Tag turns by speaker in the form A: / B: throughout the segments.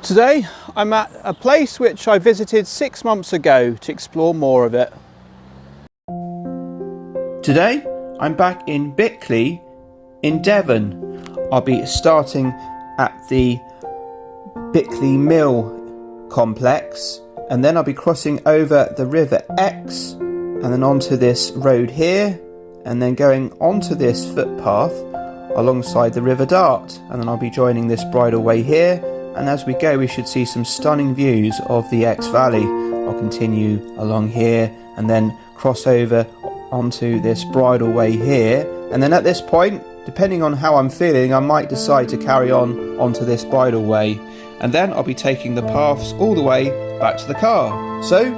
A: Today I'm at a place which I visited 6 months ago to explore more of it. Today I'm back in Bickleigh in Devon. I'll be starting at the Bickleigh Mill complex, and then I'll be crossing over the River Exe and then onto this road here, and then going onto this footpath alongside the River Dart, and then I'll be joining this bridleway here. And as we go, we should see some stunning views of the Exe Valley. I'll continue along here and then cross over onto this bridleway here. And then at this point, depending on how I'm feeling, I might decide to carry on onto this bridleway. And then I'll be taking the paths all the way back to the car. So,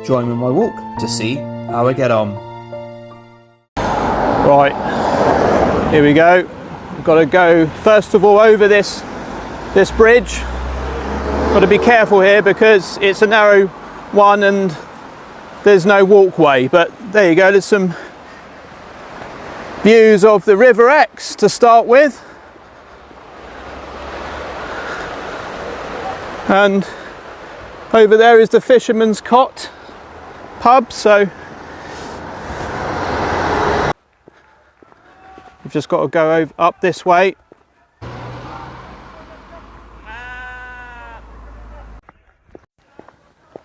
A: join me on my walk to see how I get on. Right, here we go. We've got to go first of all over this bridge. Got to be careful here because it's a narrow one and there's no walkway, but there you go, there's some views of the River Exe to start with, and over there is the Fisherman's Cot pub, so you've just got to go up this way.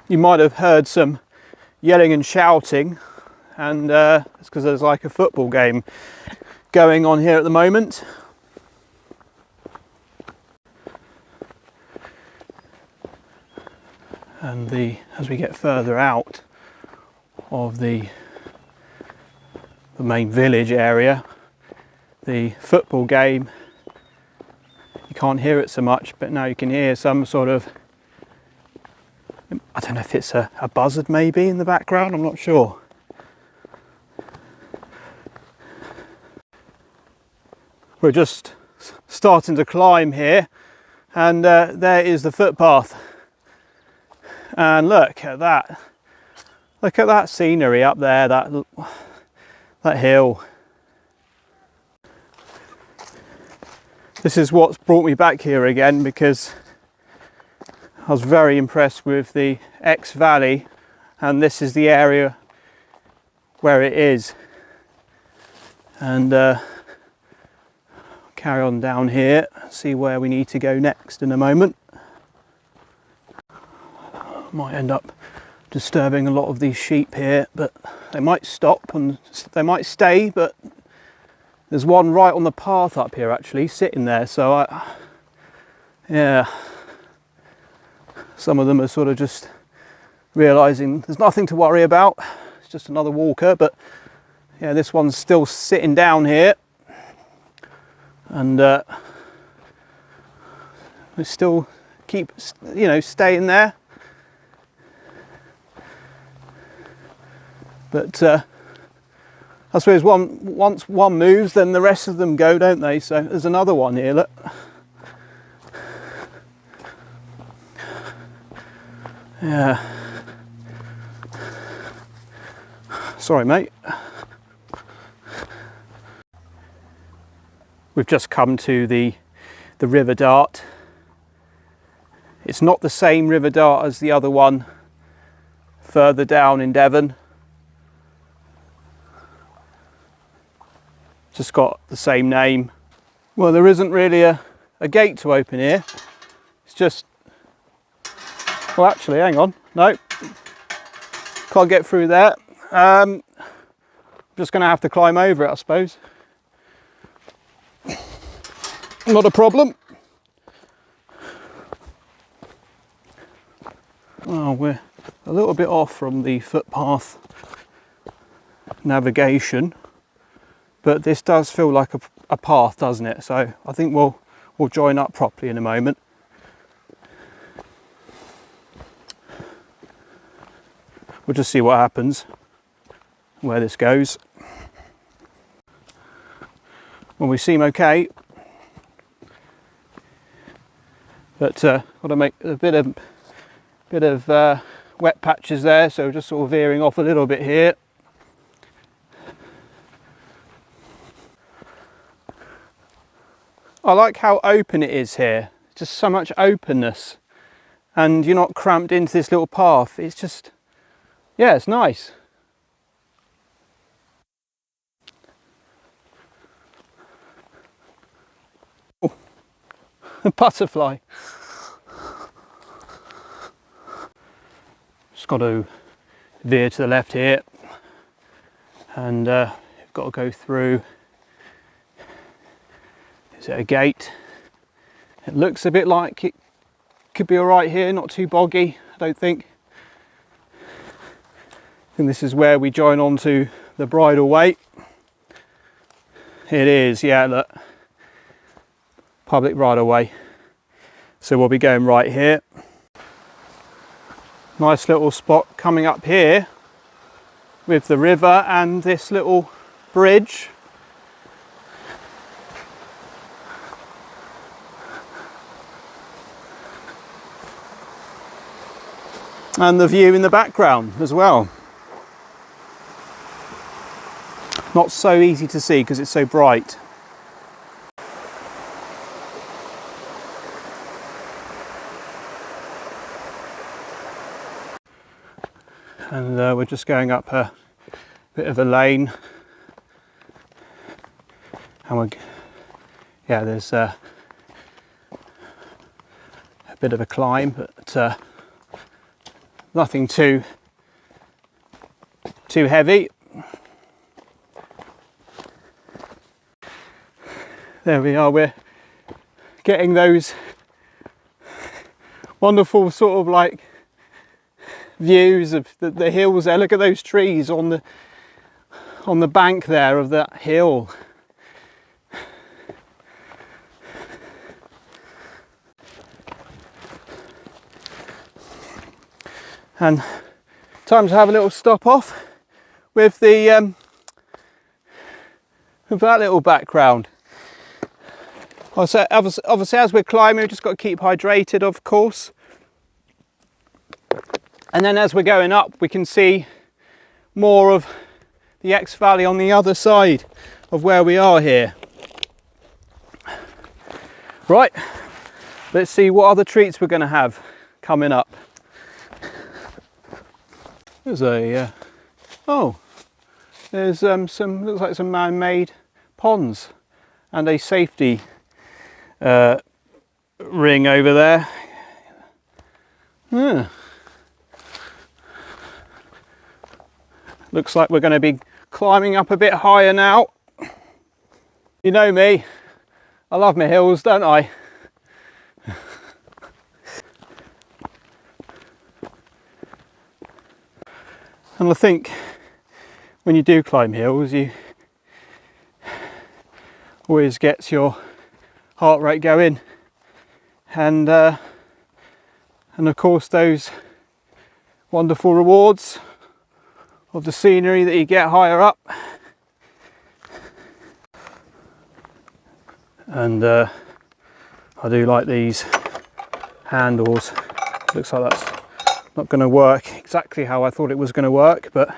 A: You might have heard some yelling and shouting, and it's because there's like a football game going on here at the moment. And as we get further out of the main village area, the football game, you can't hear it so much, but now you can hear some sort of, I don't know if it's a buzzard maybe in the background, I'm not sure. We're just starting to climb here, and there is the footpath. And look at that. Look at that scenery up there, that hill. This is what's brought me back here again, because I was very impressed with the Exe Valley, and this is the area where it is. And carry on down here, see where we need to go next in a moment. Might end up disturbing a lot of these sheep here, but they might stop and they might stay, but there's one right on the path up here actually sitting there, so yeah, some of them are sort of just realizing there's nothing to worry about, it's just another walker. But yeah, this one's still sitting down here, and they still keep, you know, staying there. But I suppose once one moves, then the rest of them go, don't they? So there's another one here, look. Yeah. Sorry, mate. We've just come to the River Dart. It's not the same River Dart as the other one further down in Devon. Just got the same name. Well, there isn't really a gate to open here. It's just, well, actually, hang on. No, can't get through there. I'm just going to have to climb over it, I suppose. Not a problem. Oh, we're a little bit off from the footpath navigation, but this does feel like a path, doesn't it? So I think we'll join up properly in a moment. We'll just see what happens, where this goes. Well, we seem okay, but got to make a bit of wet patches there, so just sort of veering off a little bit here. I like how open it is here, just so much openness.
B: and you're not cramped into this little path. It's just, yeah, it's nice. Oh, a butterfly. Just got to veer to the left here, and you've got to go through. Is it a gate? It looks a bit like it could be all right here, not too boggy, I don't think. I think this is where we join onto the bridleway. It is, yeah, look. Public right of way. So we'll be going right here. Nice little spot coming up here with the river and this little bridge. And the view in the background as well. Not so easy to see because it's so bright. And we're just going up a bit of a lane. And yeah, there's a bit of a climb, but nothing too heavy. There we are, we're getting those wonderful sort of like views of the hills there. Look at those trees on the bank there of that hill. And time to have a little stop off with the with that little background. Also, obviously as we're climbing, we've just got to keep hydrated, of course. And then as we're going up, we can see more of the Exe Valley on the other side of where we are here. Right, let's see what other treats we're going to have coming up. There's a there's some, looks like some man-made ponds and a safety ring over there. Yeah. Looks like we're going to be climbing up a bit higher now. You know me, I love my hills, don't I? And I think when you do climb hills, you always gets your heart rate going, and of course those wonderful rewards of the scenery that you get higher up. And I do like these handles. Looks like that's not going to work exactly how I thought it was going to work, but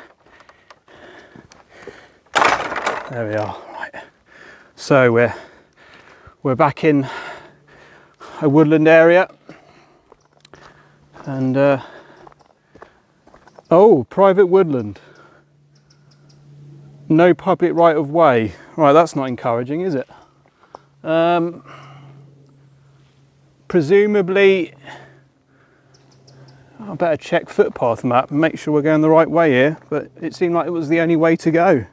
B: there we are. Right. So we're back in a woodland area, and oh, private woodland, no public right of way. Right, that's not encouraging, is it? Presumably, I better check footpath map and make sure we're going the right way here, but it seemed like it was the only way to go.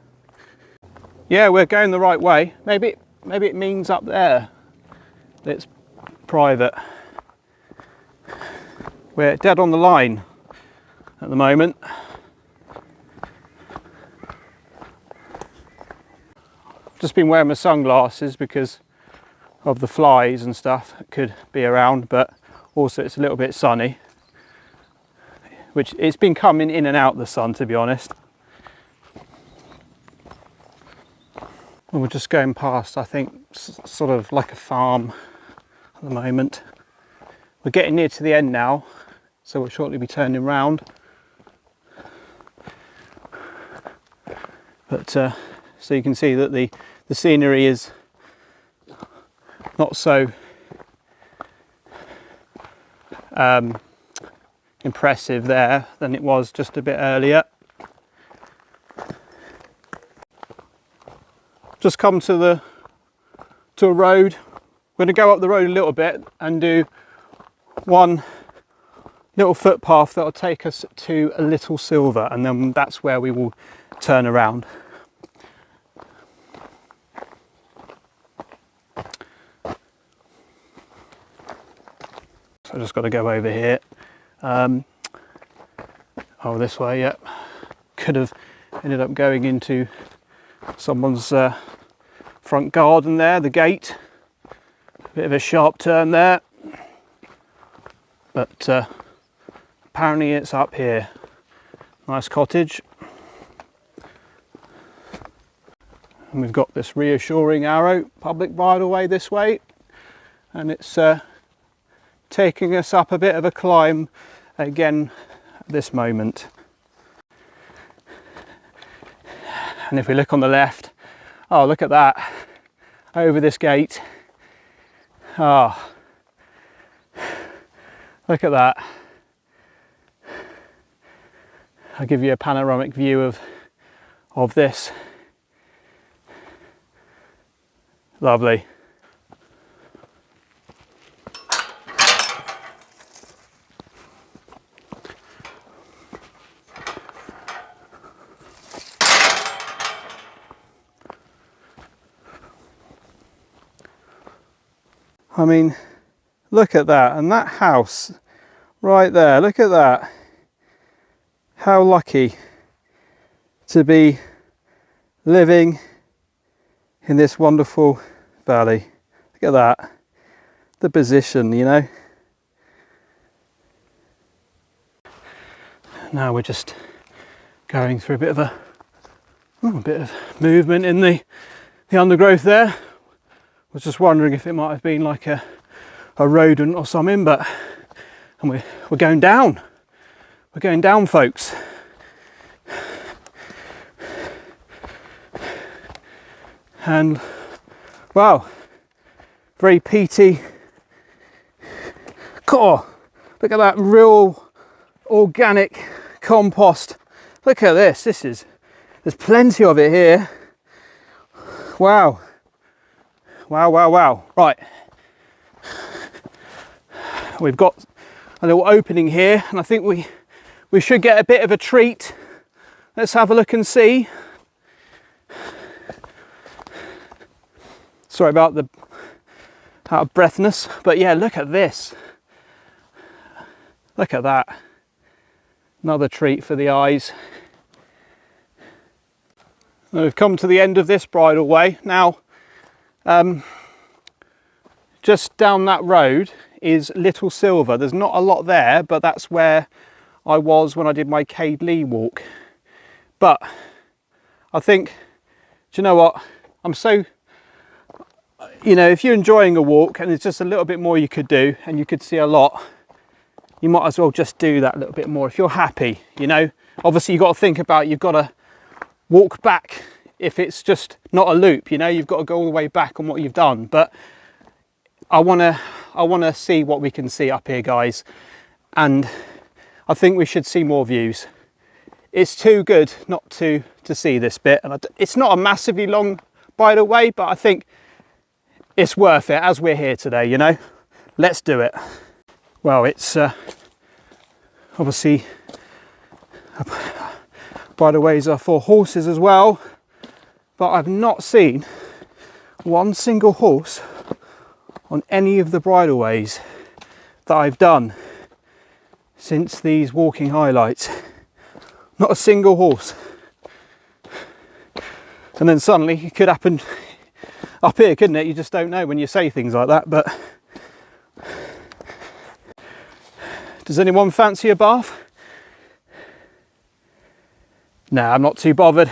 B: Yeah, we're going the right way. Maybe it means up there it's private. We're dead on the line at the moment. Just been wearing my sunglasses because of the flies and stuff that could be around, but also it's a little bit sunny, which it's been coming in and out the sun, to be honest. And we're just going past, I think, sort of like a farm at the moment. We're getting near to the end now, so we'll shortly be turning round. But so you can see that the scenery is not so impressive there than it was just a bit earlier. Just come to a road. We're going to go up the road a little bit and do one little footpath that will take us to a Little Silver, and then that's where we will turn around. So I just got to go over here. Oh, this way, yep. Could have ended up going into someone's front garden there, the gate. Bit of a sharp turn there, but apparently it's up here. Nice cottage. And we've got this reassuring arrow, public bridleway this way, and it's taking us up a bit of a climb again at this moment. And if we look on the left, oh, look at that, over this gate. Oh, look at that. I'll give you a panoramic view of this. Lovely. I mean, look at that, and that house right there, look at that. How lucky to be living in this wonderful valley. Look at that, the position, you know. Now we're just going through a bit of movement in the undergrowth there. Was just wondering if it might have been like a rodent or something, but and we're going down. We're going down, folks. And wow, very peaty. God, look at that real organic compost. Look at this. There's plenty of it here. Wow. Wow, wow, wow. Right. We've got a little opening here, and I think we should get a bit of a treat. Let's have a look and see. Sorry about the out of breathness, but yeah, look at this. Look at that. Another treat for the eyes. Now we've come to the end of this bridleway. Now, just down that road is Little Silver. There's not a lot there, but that's where I was when I did my Cadeley walk. But I think, do you know what? I'm so, you know, if you're enjoying a walk and there's just a little bit more you could do and you could see a lot, you might as well just do that a little bit more if you're happy, you know. Obviously you've got to think about, you've got to walk back if it's just not a loop, you know, you've got to go all the way back on what you've done. But I want to see what we can see up here, guys, and I think we should see more views. It's too good not to see this bit, and it's not a massively long bridleway, but I think it's worth it as we're here today, you know. Let's do it. Well, it's obviously bridleways are for horses as well, but I've not seen one single horse on any of the bridleways that I've done since these walking highlights. Not a single horse. And then suddenly it could happen up here, couldn't it? You just don't know when you say things like that. But does anyone fancy a bath? No, I'm not too bothered.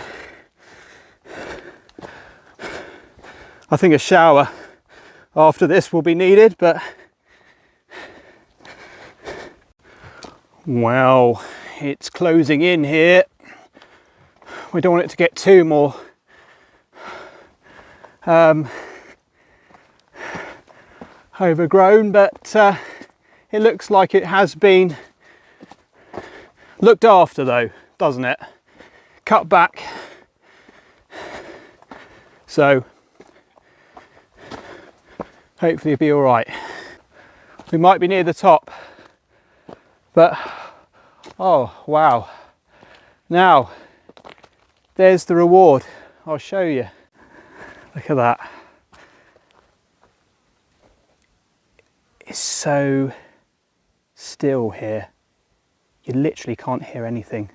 B: I think a shower after this will be needed, but wow, it's closing in here. We don't want it to get too more overgrown, but it looks like it has been Looked after though, doesn't it? Cut back. So hopefully it'll be all right. We might be near the top, but oh wow. Now there's the reward. I'll show you. Look at that. It's so still here. You literally can't hear anything.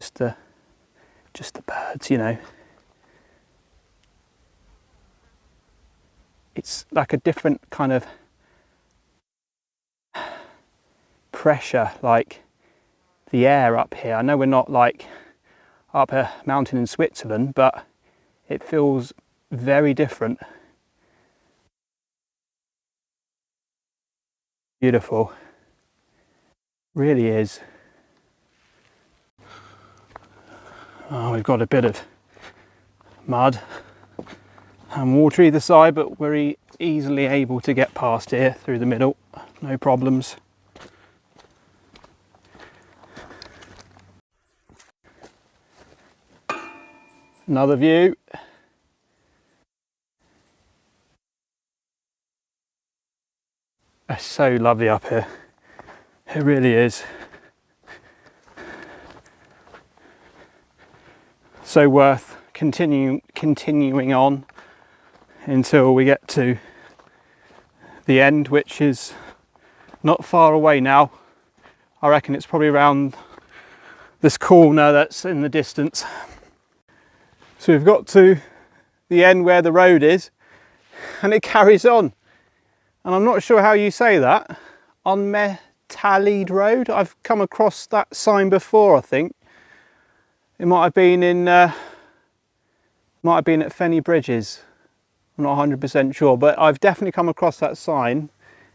B: Just the birds, you know. It's like a different kind of pressure, like the air up here. I know we're not like up a mountain in Switzerland, but it feels very different. Beautiful. Really is. Oh, we've got a bit of mud and water either side, but we're easily able to get past here through the middle, no problems. Another view. It's so lovely up here. It really is. So worth continuing on until we get to the end, which is not far away now. I reckon it's probably around this corner that's in the distance. So we've got to the end where the road is, and it carries on. And I'm not sure how you say that. Unmetalled Road. I've come across that sign before, I think. It might have been at Fenny Bridges. I'm not 100% sure, but I've definitely come across that sign.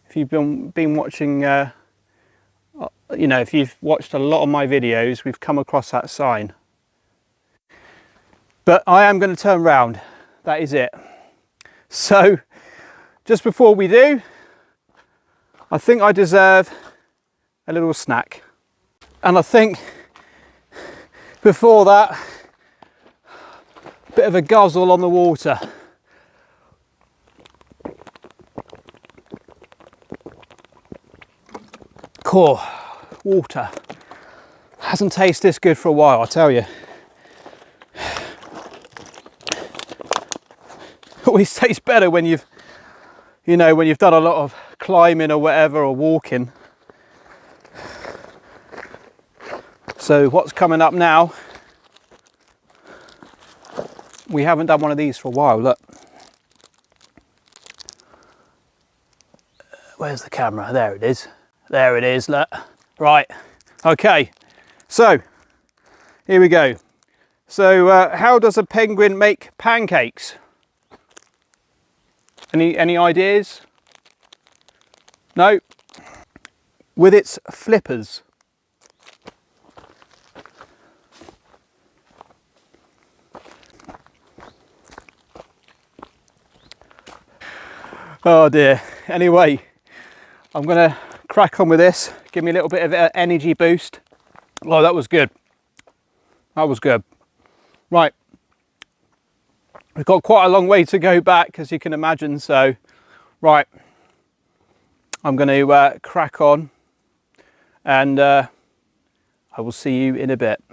B: If you've been watching, you know, if you've watched a lot of my videos, we've come across that sign. But I am going to turn round. That is it. So, just before we do, I think I deserve a little snack. And I think before that, a bit of a guzzle on the water. Cool. Water. Hasn't tasted this good for a while, I tell you. Always tastes better when you've done a lot of climbing or whatever, or walking. So what's coming up now? We haven't done one of these for a while. Look, where's the camera? There it is. There it is. Look. Right. Okay. So here we go. So how does a penguin make pancakes? Any ideas? No? With its flippers. Oh dear. Anyway, I'm going to crack on with this. Give me a little bit of an energy boost. Oh, that was good. That was good. Right. We've got quite a long way to go back, as you can imagine, so right, I'm going to crack on, and I will see you in a bit.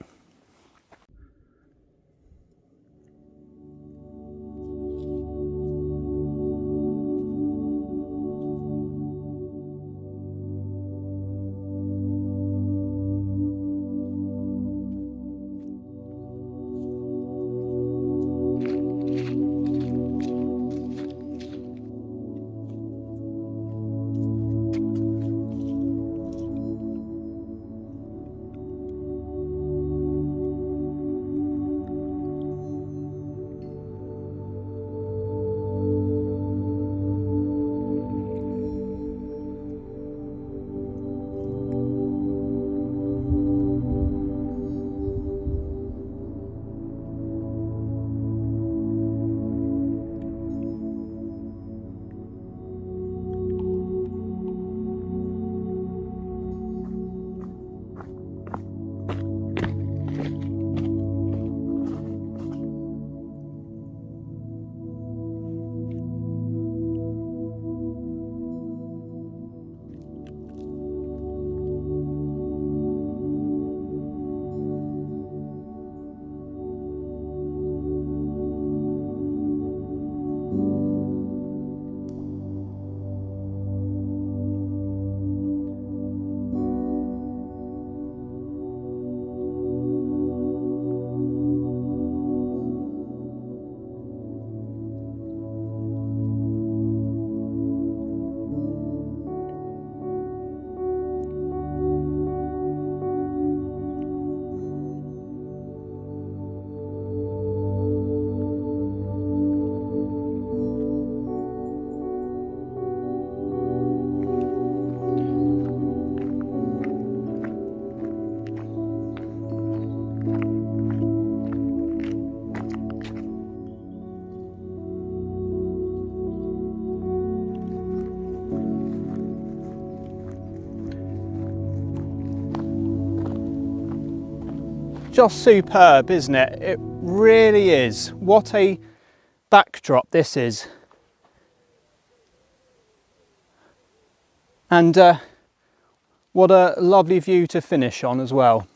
B: just superb, isn't it? It really is. What a backdrop this is. And what a lovely view to finish on as well.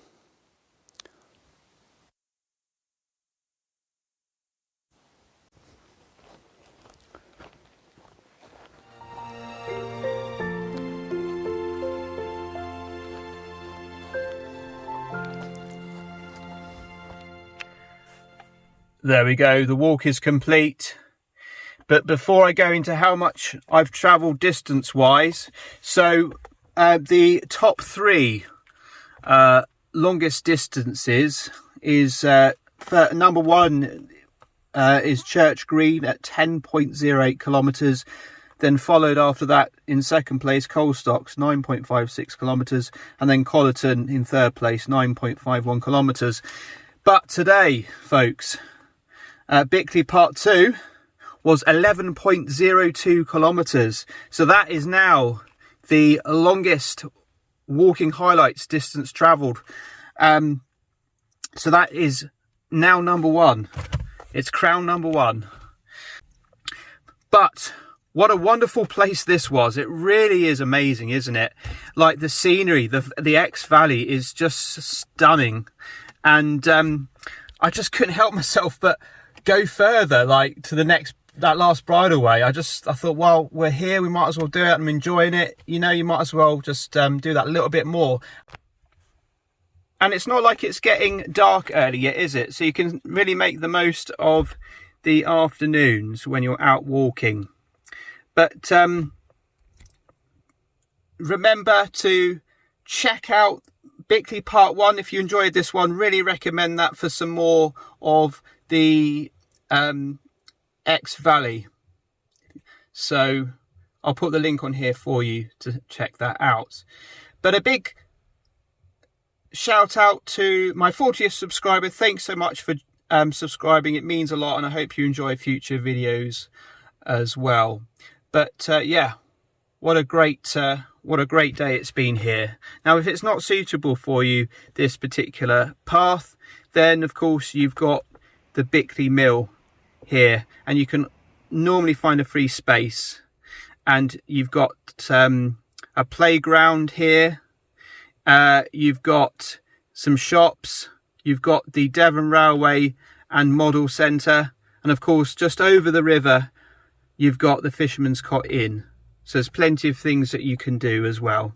B: There we go, the walk is complete. But before I go into how much I've travelled distance-wise, so the top three longest distances is for number one is Church Green at 10.08 kilometres. Then followed after that in second place, Colstocks, 9.56 kilometres. And then Collerton in third place, 9.51 kilometres. But today, folks, Bickleigh Part 2 was 11.02 kilometres. So that is now the longest walking highlights distance travelled. So that is now number one. It's crown number one. But what a wonderful place this was. It really is amazing, isn't it? Like the scenery, the Exe Valley is just stunning. And I just couldn't help myself but go further, like to that last bridleway. I thought, well, we're here, we might as well do it. I'm enjoying it. You know, you might as well just do that a little bit more. And it's not like it's getting dark early yet, is it? So you can really make the most of the afternoons when you're out walking. But remember to check out Bickleigh Part 1 if you enjoyed this one. Really recommend that for some more of the Exe Valley. So I'll put the link on here for you to check that out. But a big shout out to my 40th subscriber. Thanks so much for subscribing. It means a lot, and I hope you enjoy future videos as well. But yeah, what a great day it's been here. Now, if it's not suitable for you, this particular path, then of course you've got the Bickleigh Mill here, and you can normally find a free space. And you've got a playground here. You've got some shops. You've got the Devon Railway and Model Centre, and of course just over the river you've got the Fisherman's Cot Inn. So there's plenty of things that you can do as well.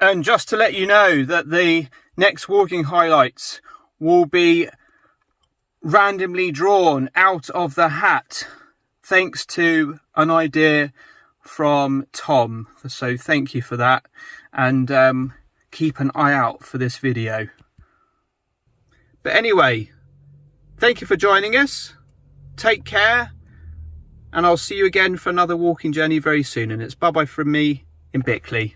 B: And just to let you know that the next walking highlights will be randomly drawn out of the hat, thanks to an idea from Tom. So thank you for that, and keep an eye out for this video. But anyway, thank you for joining us. Take care, and I'll see you again for another walking journey very soon. And it's bye-bye from me in Bickleigh.